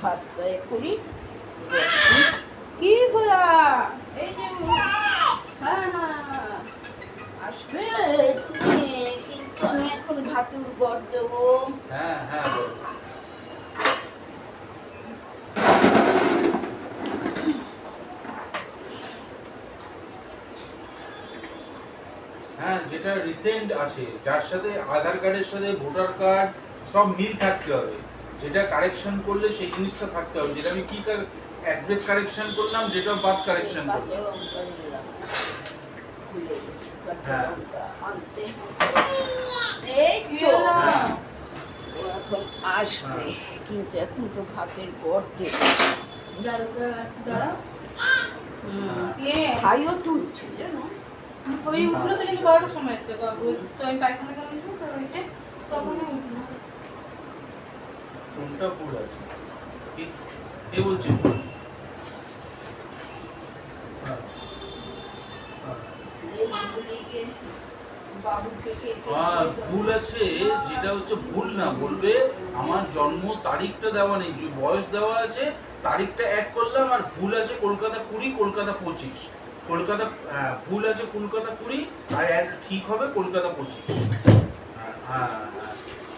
ভাতটা করি কি খোলা এই যে হ্যাঁ আসবে তুমি, কিন্তু আমি এখন ভাতের গড় দেবো। হ্যাঁ হ্যাঁ হ্যাঁ, যেটা রিসেন্ট আছে, যার সাথে আধার কার্ডের সাথে ভোটার কার্ড সব মিল থাকতে হবে, যেটা কারেকশন করলে সেই জিনিসটা থাকতে হবে। যেটা আমি কি অ্যাড্রেস কারেকশন করলাম, ডেট অফ বার্থ কারেকশন করলাম। হ্যাঁ এখন আসবে, কিন্তু এখন তো ভাতের গড় দেবো। খাইও তুলছে জানো, ওই উঠলো তো কিন্তু 12টার সময় তো বাবু, তো আমি পায়খানা গেলাম তো তার ওইটা তখনই উঠলো। কোনটা ভুল আছে কে বলছে ভুল? ভুল আছে, যেটা হচ্ছে ভুল না বলবে আমার জন্ম তারিখটা দেওয়া নেই, যে বয়স দেওয়া আছে তারিখটা অ্যাড করলাম, আর ভুল আছে কলকাতা 20 কলকাতা 25, কলকাতা ভুল আছে কলকাতা 20 আর ঠিক হবে কলকাতা 25। হ্যাঁ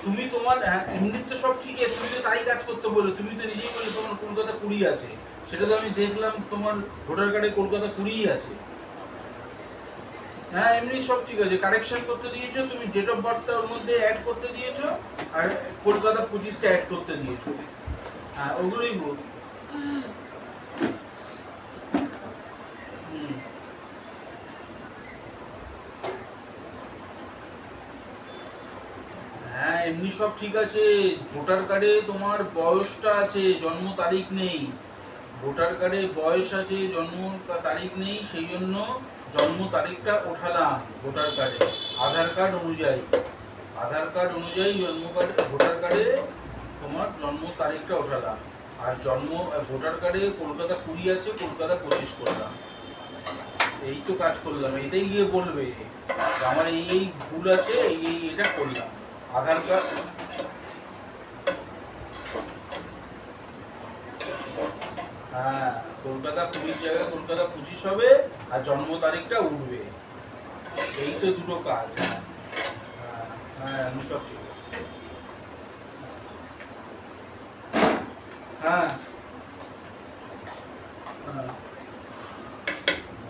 তুমি তোমার এমনি তো সব ঠিক আছে, তুমি তো তাই কাজ করতে বলে, তুমি তো নিজেই বলে তোমার কলকাতা 20 আছে, সেটা তো আমি দেখলাম তোমার ভোটার কার্ডে কলকাতা 20 আছে। হ্যাঁ এমনি সব ঠিক আছে, কারেকশন করতে দিয়েছো তুমি, ডেট অফ বার্থটা ওর মধ্যে অ্যাড করতে দিয়েছো, আর কলকাতা 25টা অ্যাড করতে দিয়েছো। হ্যাঁ ওগুলোই ভুল। হ্যাঁ এমনি সব ঠিক আছে, ভোটার কার্ডে তোমার বয়সটা আছে, জন্ম তারিখ নেই। ভোটার কার্ডে বয়স আছে, জন্ম তারিখ নেই, সেই জন্য জন্ম তারিখটা ওঠালাম ভোটার কার্ডে, আধার কার্ড অনুযায়ী। আধার কার্ড অনুযায়ী জন্ম কার্ড, ভোটার কার্ডে তোমার জন্ম তারিখটা ওঠালাম, আর ভোটার কার্ডে কলকাতা 20 আছে, কলকাতা 25 করলাম। এই তো কাজ করলাম, এটাই গিয়ে বলবে আমার এই ভুল আছে, এটা করলাম। আধার কার্ড হ্যাঁ কলকাতা 20 জায়গায় কলকাতা 25 হবে, আর জন্ম তারিখটা উঠবে। এই তো দুটো কাজ। হ্যাঁ আমি সব ঠিক আছে। হ্যাঁ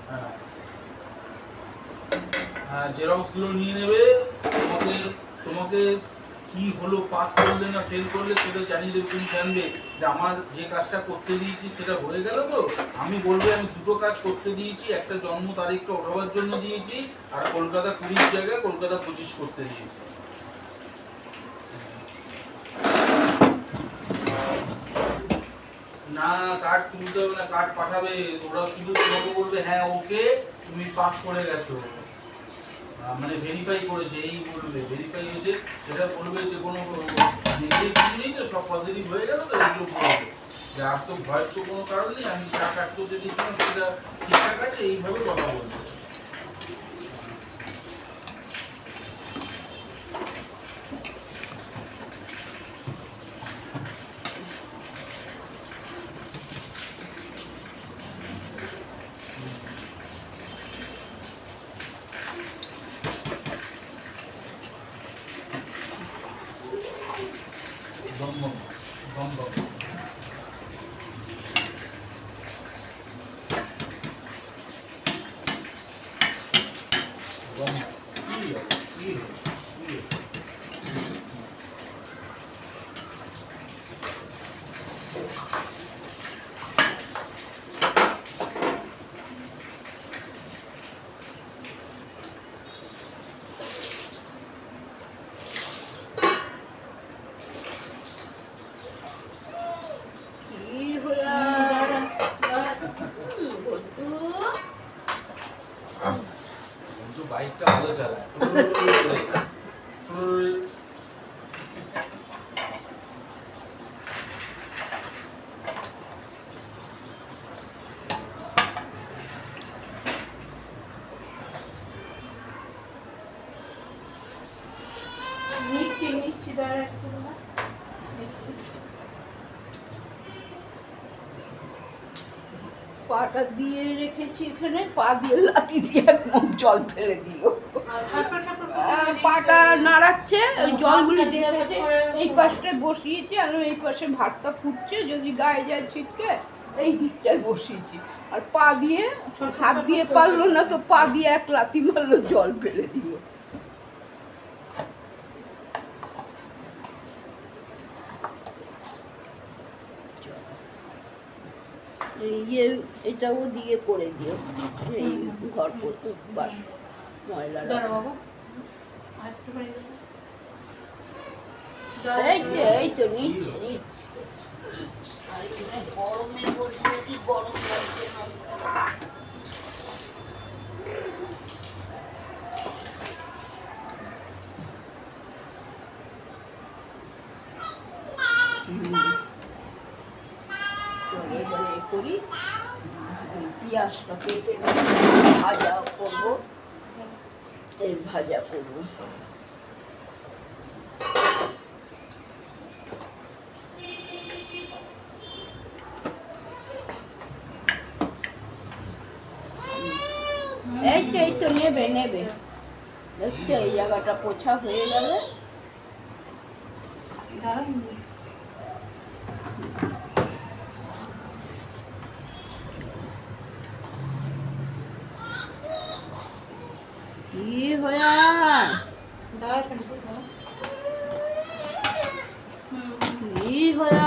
হ্যাঁ হ্যাঁ জেরক্স গুলো নিয়ে নেবে, তোমাকে কি হলো, পাস করলে না ফেল করলে সেটা জানিয়ে দেবে। তুমি জানবে যে আমার যে কাজটা করতে দিয়েছি সেটা হয়ে গেল, তো আমি বলবো আমি দুটো কাজ করতে দিয়েছি, একটা জন্ম তারিখটা ওঠাবার জন্য দিয়েছি, আর কলকাতা 20 জায়গায় কলকাতা 25 করতে দিয়েছি। না, কার্ড তুলতে হবে না, কার্ড পাঠাবে। ওরা শুধু তোমাকে বলবে হ্যাঁ ওকে তুমি পাস করে গেছো, মানে ভেরিফাই করেছে, এই বলবে ভেরিফাই হয়েছে, সেটা বলবে যে কোনো নেগেটিভ কিছু নেই তো, সব পজিটিভ হয়ে গেল তো, এগুলো বলবে যে আর তো ভয়ের তো কোনো কারণ নেই, আমি যা কাজ করতে দিয়েছিলাম সেটা ঠিকঠাক আছে, এইভাবে কথা বলবে। বম বম বম বম। বম কি হলো? কি হলো? কি হলো? কি হলো? বন্ধু কিন্তু বাইকটা ভালো চালায়। নিচ্ছি দাঁড়া একটু না। পাটা দিয়ে রেখেছি এখানে, পা দিয়ে লাথি দিয়ে একদম জল ফেলে দিল। আর ছটফট ছটফট পাটা নাড়াচ্ছে, ওই জলগুলি দেখেছে, এই পাশটা বসিয়েছি, আমি এই পাশে ভাতটা ফুটছে, যদি গায়ে যায় ছিটকে এই দিকটায় বসিয়েছি, আর পা দিয়ে হাত দিয়ে পারলো না তো পা দিয়ে এক লাথি মারলো, জল ফেলে দিল। ইয়ে এটাও দিয়ে করে দিও, এই ঘর বাস ময়লা দাঁড়া বাবা আর একটু করে দাও। এই তো নিচ্ছে নিচ্ছে। আর এখানে গরমে বসে কি গরম লাগছে না। চলো এবারে এ করি, পেঁয়াজটা কেটে ভাজা করবো, এই ভাজা করবো। এই তো নেবে নেবে, দেখতে এই জায়গাটা পোছা হয়ে গেলে দাঁড়া কি হয়ে দাঁড়া শুনতে দাও। কি হয়ে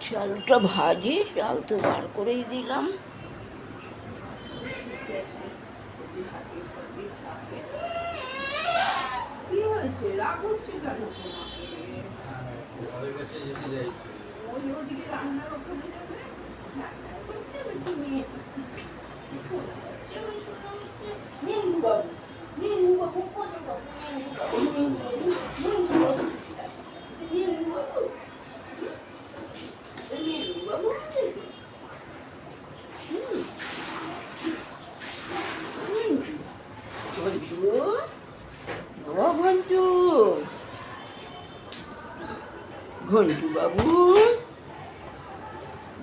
চালটা ভাজি, চাল তো বার করেই দিলাম। কি হয়েছে, রাগ হচ্ছে কেন তোমাকে? ঘরের কাছে যেতে চাইছি। ওই ওদিকে রান্নার ওখানে যাবে, রান্না করতে হবে তুমি। নিন বাবু, নিন বাবু, কত বাবু, নিন বাবু, নিন বাবু, নিন বাবু, নিন বাবু, ঘন্টু, ও ঘন্টু, ঘন্টু বাবু,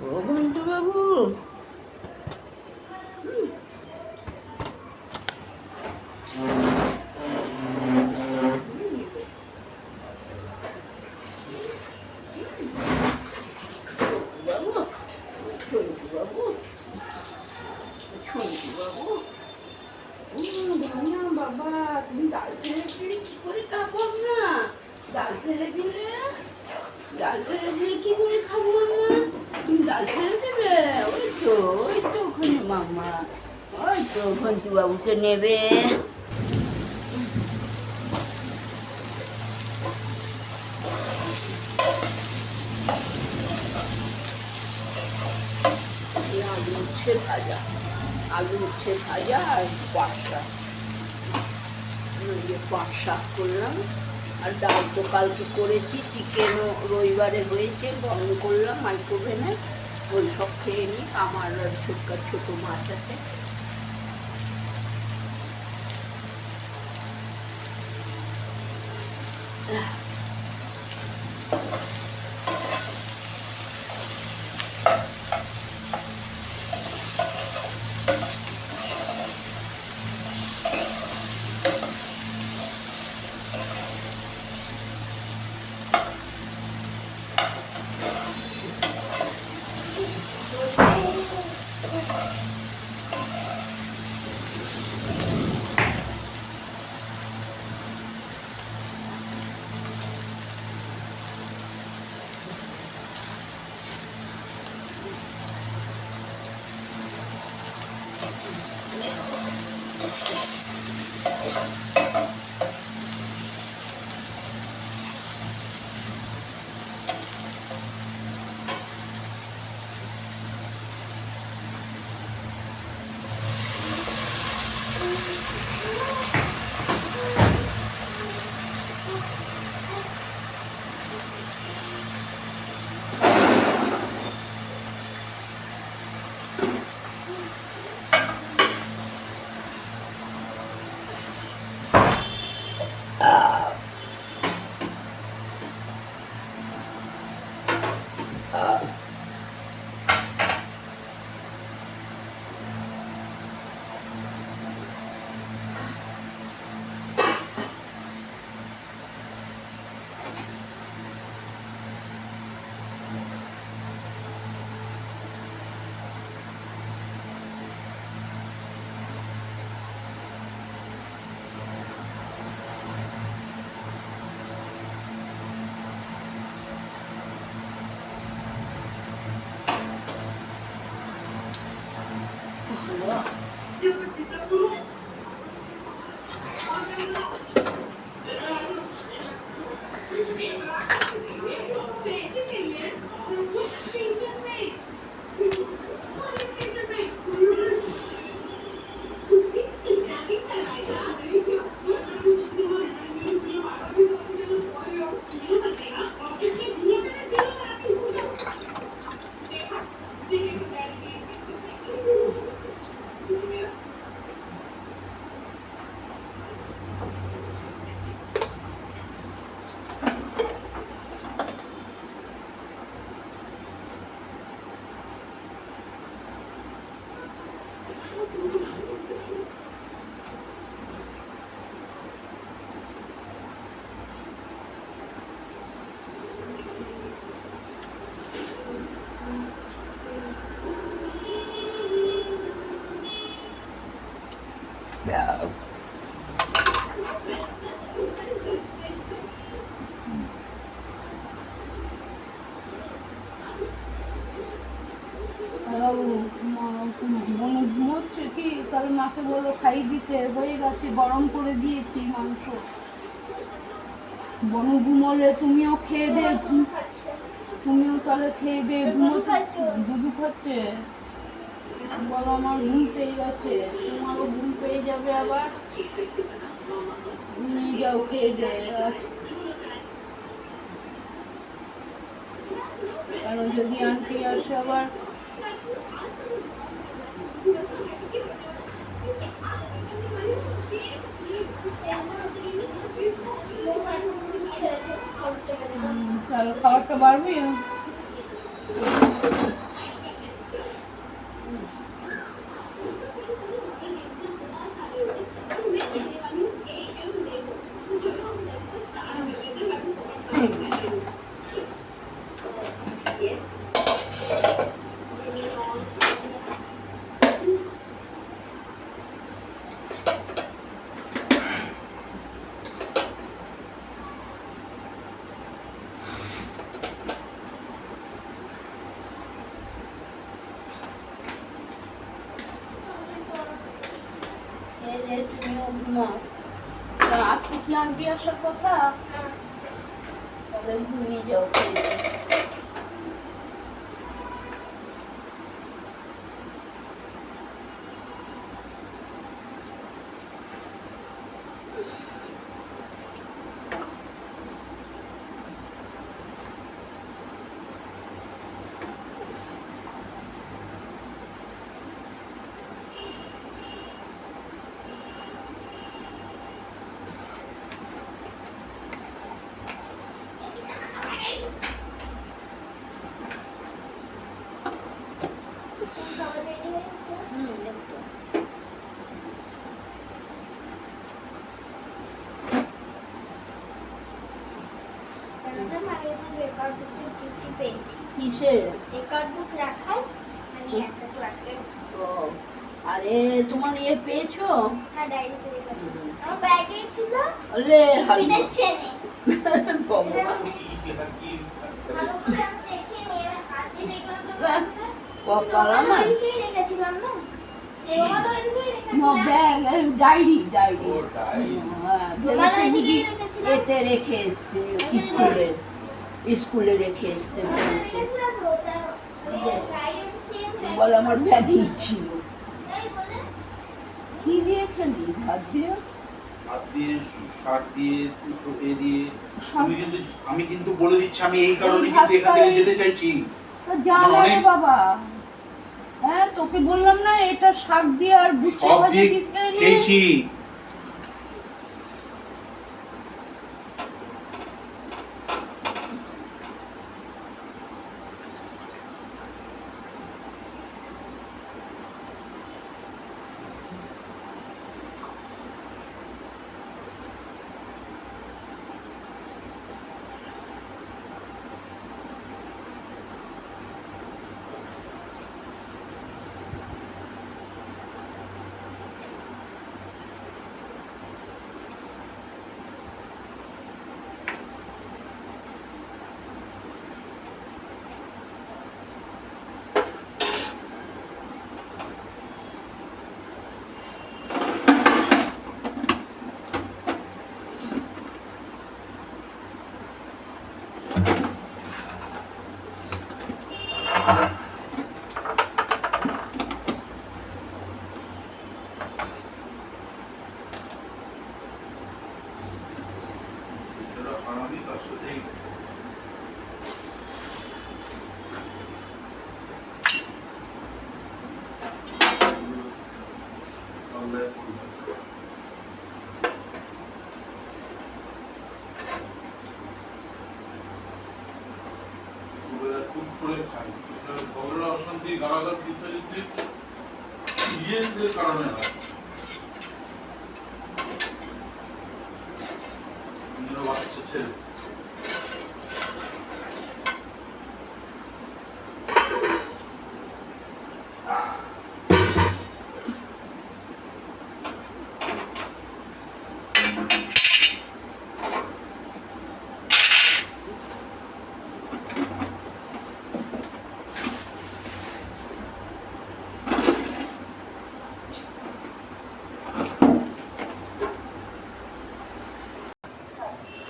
ও ঘন্টু বাবু, বাবু, ছন্টু বাবু, ছন্টু বাবু, না বাবা, তুমি ডাল ফেলে দিলে কি করে খাবো না? ডাল ফেলে দিলে, ডাল ফেলে দিলে কি করে খাবো না? তুমি ডাল ফেলে দেবে, ওই তো ওখানে মামা, ওই ওই তো ঘন্টুবাবুকে নেবে। আলু উচ্ছে ভাজা, আলু উচ্ছে ভাজা আর পাট শাক, পাট শাক করলাম। আর ডাল তো কালকে করেছি, চিকেনও রবিবারে হয়েছে, গরম করলাম মাইক্রোওভেনে, ওই সব খেয়ে নিই। আমার ছোট মাছ আছে। ঘুমোচ্ছে কি? তাহলে মাকে বলো খাইয়ে দিতে, হয়ে গেছে, গরম করে দিয়েছি মাংস। বনু ঘুমোলে তুমিও খেয়ে দে, তুমিও তাহলে খেয়ে দে ঘুমো। দুধু খাচ্ছে, বলো আমার ঘুম পেয়ে গেছে, তোমারও ঘুম পেয়ে যাবে, আবার ঘুমিয়ে যাও, খেয়ে দে। কারণ যদি আন্টি আসে আবার তাহলে খাবারটা বাড়বি। খেয়ে দিয়ে তুমিও ঘুমাও। তা আজকে কি আন্টি আসার কথা? তাহলে ঘুমিয়ে যাও খেয়ে দিয়ে। একটু। কিসের? ও, আরে তোমার ইয়ে পেয়েছো? আরে হালুয়া। ভগবান। কপাল আমার। Diary diary. এতে রেখে এসছে স্কুলে রেখে এসছে বলছে। বলে আমার ব্যাধি ছিল। কি দিয়ে খেলি? ভাত দিয়ে? হাত দিয়ে, শাক দিয়ে, এ দিয়ে। আমি কিন্তু বলে দিচ্ছি, আমি এই কারণে কিন্তু এখান থেকে যেতে চাইছি। তো জানা রে বাবা। হ্যাঁ তোকে বললাম না এটা শাক দিয়ে আর গুচ্ছে ভাজা দিয়ে খেয়েছি। অশান্তি গালাগাল নিজেদের কারণে হয়। বাচ্চা ছেলে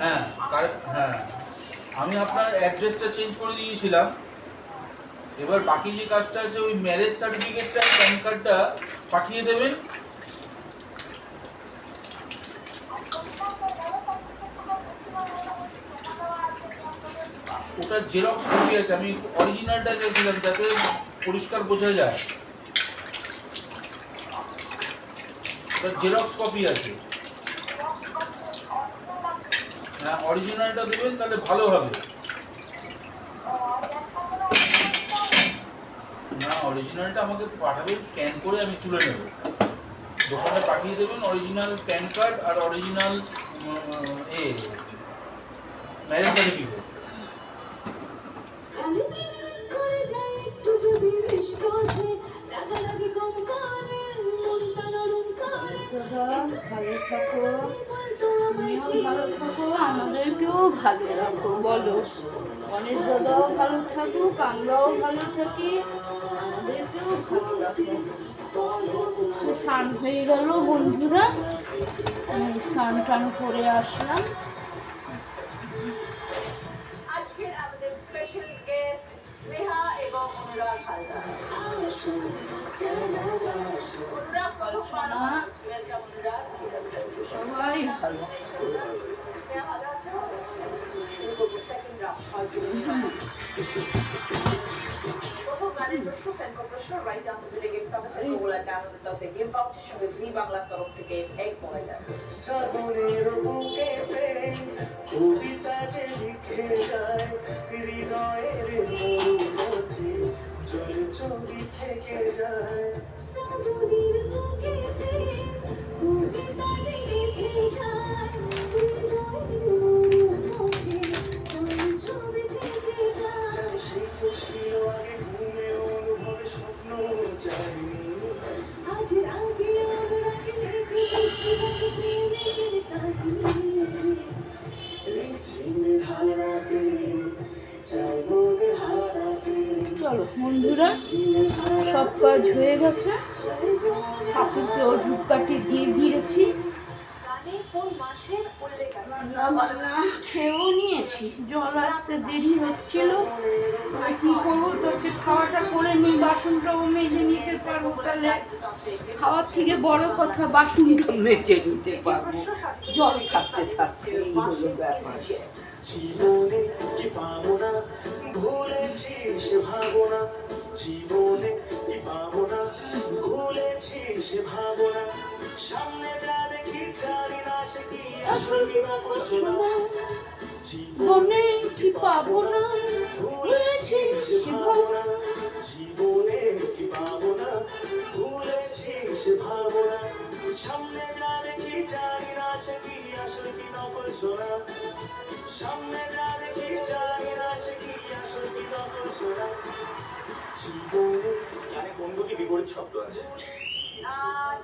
হ্যাঁ, আমি আপনার অ্যাড্রেসটা চেঞ্জ করে দিয়েছিলাম। এবার বাকি যে কাজটা আছে ওই ম্যারেজ সার্টিফিকেটটা, প্যান কার্ডটা পাঠিয়ে দেবেন। ওটা জেরক্স কপি আছে, আমি অরিজিনালটা চাইছিলাম যাতে পরিষ্কার বোঝা যায়। ওটা জেরক্স কপি আছে। হ্যাঁ, অরিজিনালটা দেবেন তাহলে ভালো হবে। না, অরিজিনালটা আমাকে পাঠাবেন, স্ক্যান করে আমি তুলে নেব। দোকানে পাঠিয়ে দেবেন অরিজিনাল প্যান কার্ড আর অরিজিনাল ম্যারেজ সার্টিফিকেট। ভালো থাকো, তুমিও ভালো থাকো, আমাদেরকেও ভালো রাখো। বলো, গণেশ দাদাও ভালো থাকুক, আমরাও ভালো থাকি, আমাদেরকেও ভালো রাখো। স্নান হয়ে গেল বন্ধুরা, আমি স্নান টান করে আসলাম। আজকের আমাদের স্পেশাল গেস্ট স্নেহা এবং অনুরাগ হালদার। অনুরাগ কল্পনা ওয়েলকাম অনুরাগ। সবাই ভালো। স্নেহা ভালো আছো? শুরু করবো সেকেন্ড রাউন্ড। প্রথম গানের প্রশ্ন সেন্ড প্রশ্ন রাইট আনসার দিলে গেম পাবে সেন্ড বলে ডাউনলোড করতে গেম পাউচের সঙ্গে জি বাংলার তরফ থেকে এক মোবাইল। শ্রাবণের বুকে প্রেম কবিতা যে লিখে যায় হৃদয়ের মরুপথে জল ছবি থেকে যায়। শ্রাবণের বুকে প্রেম কবিতা যে লিখে যায় হৃদয়ের মরুপথে জল ছবি থেকে যায়। যার সেই তো ছিল আগে ঘুমে অনুভবে স্বপ্ন যায়নি। আজ রাগে অনুরাগে লেখে বৃষ্টি থাকে প্রেমের কাহিনী। রিমঝিমে ধারাতে চাই মনে হারাতে। চলো বন্ধুরা, সব কাজ হয়ে গেছে, ঠাকুরকেও ধূপকাঠি দিয়ে দিয়েছি, গানে কোন মাসের উল্লেখ আছে? রান্না বান্না খেয়েও নিয়েছি। জল আসতে দেরি হচ্ছিল, তবে কি করবো, তো হচ্ছে খাওয়াটা করে নিই, বাসনটাও মেজে নিতে পারবো, তাহলে খাওয়ার থেকে বড় কথা বাসনটা মেজে নিতে পারবো জল থাকতে থাকতে। এই হলো ব্যাপার। জীবনে কি পাবো না ভুলেছি সে ভাবনা। জীবনে কি পাবো না ভুলেছি সে ভাবনা। সামনে যা দেখি জানি না সে কি আসল কি নকল সোনা। জীবনে কি পাবো না ভুলেছি সে ভাবনা। জীবনে কি পাবো না ভুলেছি সে ভাবনা। সামনে যা দেখি জানি না সে কি আসল কি নকল সোনা। সামনে যা দেখি জানি না সে কি আসল কি নকল সোনা। জীবনে গানে কোন দুটি বিপরীত শব্দ আছে?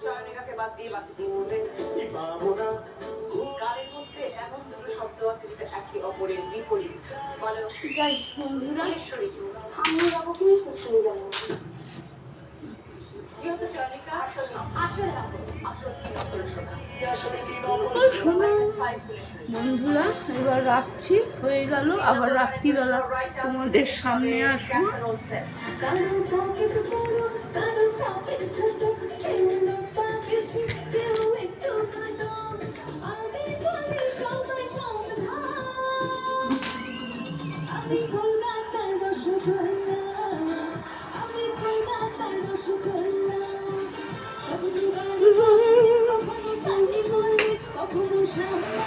চয়নিকাকে বাদ দিয়ে বাকি জীবনে কি পাবো না গানের মধ্যে এমন দুটো শব্দ আছে যেটা একে অপরের বিপরীত। বলো যাই বন্ধুরা, ফুলেশ্বরী সামনে যাবো কি পিছনে যাবো? যেহেতু চয়নিকা আসলে যাবো আসল কি নকল শোনা। কি আসল কি নকল শোনো ফাইভ ফুলেশ্বরী। বন্ধুরা, এবার রাখছি, হয়ে গেল, আবার রাত্রিবেলা তোমাদের সামনে আসবো। কারো পকেট বড় কারো পকেট ছোট কেউ লম্বা বেশি কেউ একটু খাটো। আমি বলি সবাই সমান। আমি কলকাতার রসগোল্লা। আমি কলকাতার রসগোল্লা। কখনো বাড়ি বলে, কখনো বাড়ি বলে, কখনো সামনে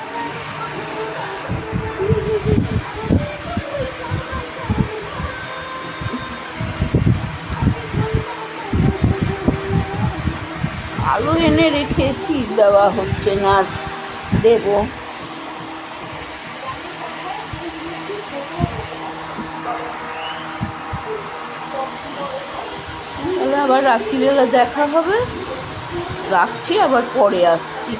আলো এনে রেখেছি, দেওয়া হচ্ছে না, আর দেবো। তাহলে আবার রাত্রিবেলা দেখা হবে, রাখছি, আবার পরে আসছি।